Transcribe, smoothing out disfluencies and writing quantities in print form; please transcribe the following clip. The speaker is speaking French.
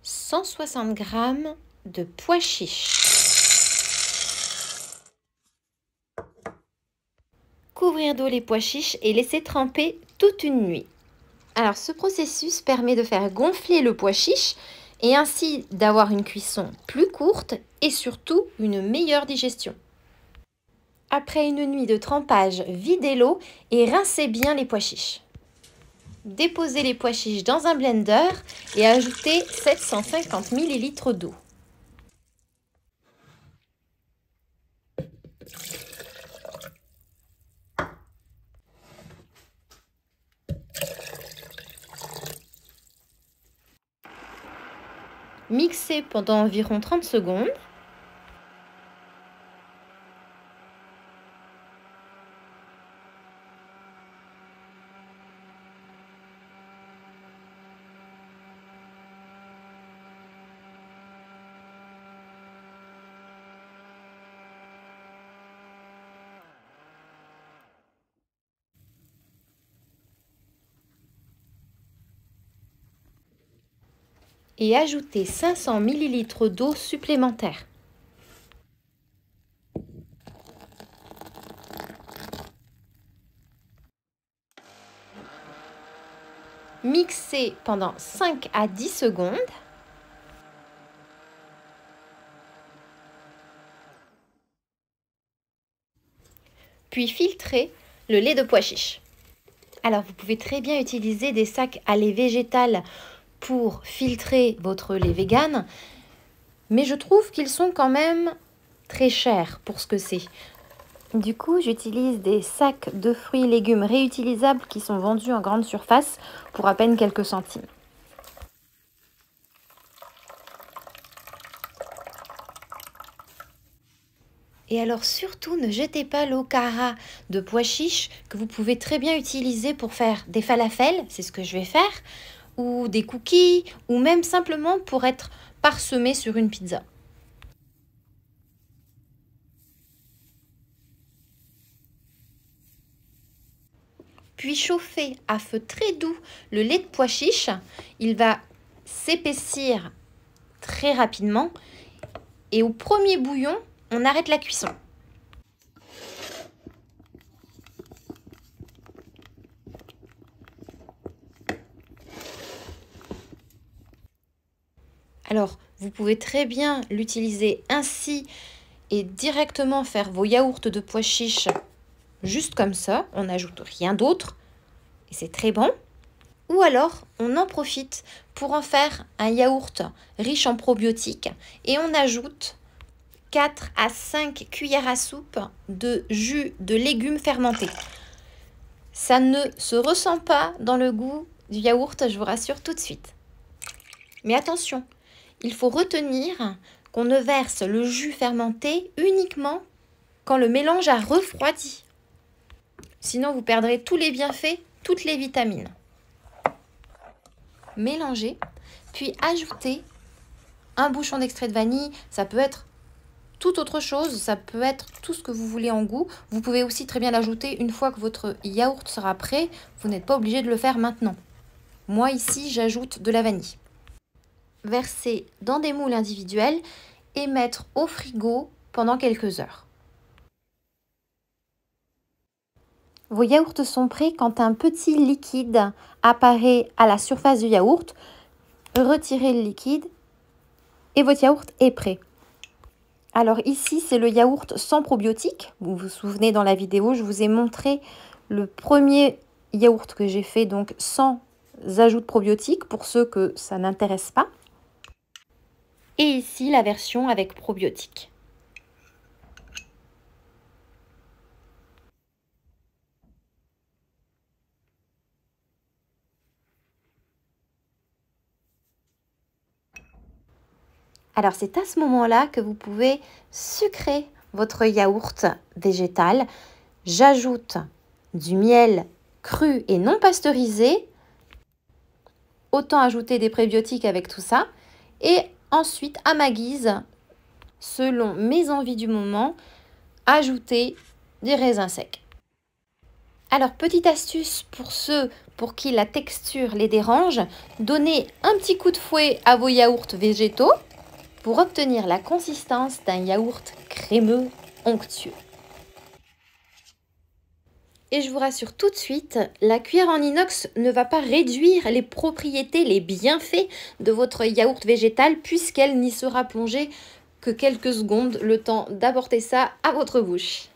160 g de pois chiches. Couvrir d'eau les pois chiches et laisser tremper toute une nuit. Alors ce processus permet de faire gonfler le pois chiche et ainsi d'avoir une cuisson plus courte et surtout une meilleure digestion. Après une nuit de trempage, videz l'eau et rincez bien les pois chiches. Déposez les pois chiches dans un blender et ajoutez 750 ml d'eau. Mixez pendant environ 30 secondes. Et ajoutez 500 ml d'eau supplémentaire. Mixez pendant 5 à 10 secondes. Puis filtrez le lait de pois chiche. Alors vous pouvez très bien utiliser des sacs à lait végétal pour filtrer votre lait vegan, mais je trouve qu'ils sont quand même très chers pour ce que c'est. Du coup, j'utilise des sacs de fruits et légumes réutilisables qui sont vendus en grande surface pour à peine quelques centimes. Et alors surtout, ne jetez pas l'eau cara de pois chiches que vous pouvez très bien utiliser pour faire des falafels, c'est ce que je vais faire, ou des cookies, ou même simplement pour être parsemé sur une pizza. Puis chauffez à feu très doux le lait de pois chiche. Il va s'épaissir très rapidement. Et au premier bouillon, on arrête la cuisson. Alors, vous pouvez très bien l'utiliser ainsi et directement faire vos yaourts de pois chiches juste comme ça. On n'ajoute rien d'autre et c'est très bon. Ou alors, on en profite pour en faire un yaourt riche en probiotiques et on ajoute 4 à 5 cuillères à soupe de jus de légumes fermentés. Ça ne se ressent pas dans le goût du yaourt, je vous rassure tout de suite. Mais attention, il faut retenir qu'on ne verse le jus fermenté uniquement quand le mélange a refroidi. Sinon, vous perdrez tous les bienfaits, toutes les vitamines. Mélangez, puis ajoutez un bouchon d'extrait de vanille. Ça peut être toute autre chose, ça peut être tout ce que vous voulez en goût. Vous pouvez aussi très bien l'ajouter une fois que votre yaourt sera prêt. Vous n'êtes pas obligé de le faire maintenant. Moi ici, j'ajoute de la vanille. Verser dans des moules individuels et mettre au frigo pendant quelques heures. Vos yaourts sont prêts quand un petit liquide apparaît à la surface du yaourt. Retirez le liquide et votre yaourt est prêt. Alors ici, c'est le yaourt sans probiotiques. Vous vous souvenez, dans la vidéo, je vous ai montré le premier yaourt que j'ai fait, donc sans ajout de probiotiques, pour ceux que ça n'intéresse pas. Et ici, la version avec probiotiques. Alors c'est à ce moment-là que vous pouvez sucrer votre yaourt végétal. J'ajoute du miel cru et non pasteurisé. Autant ajouter des prébiotiques avec tout ça. Et ensuite, à ma guise, selon mes envies du moment, ajouter des raisins secs. Alors, petite astuce pour ceux pour qui la texture les dérange, donnez un petit coup de fouet à vos yaourts végétaux pour obtenir la consistance d'un yaourt crémeux onctueux. Et je vous rassure tout de suite, la cuillère en inox ne va pas réduire les propriétés, les bienfaits de votre yaourt végétal puisqu'elle n'y sera plongée que quelques secondes, le temps d'apporter ça à votre bouche.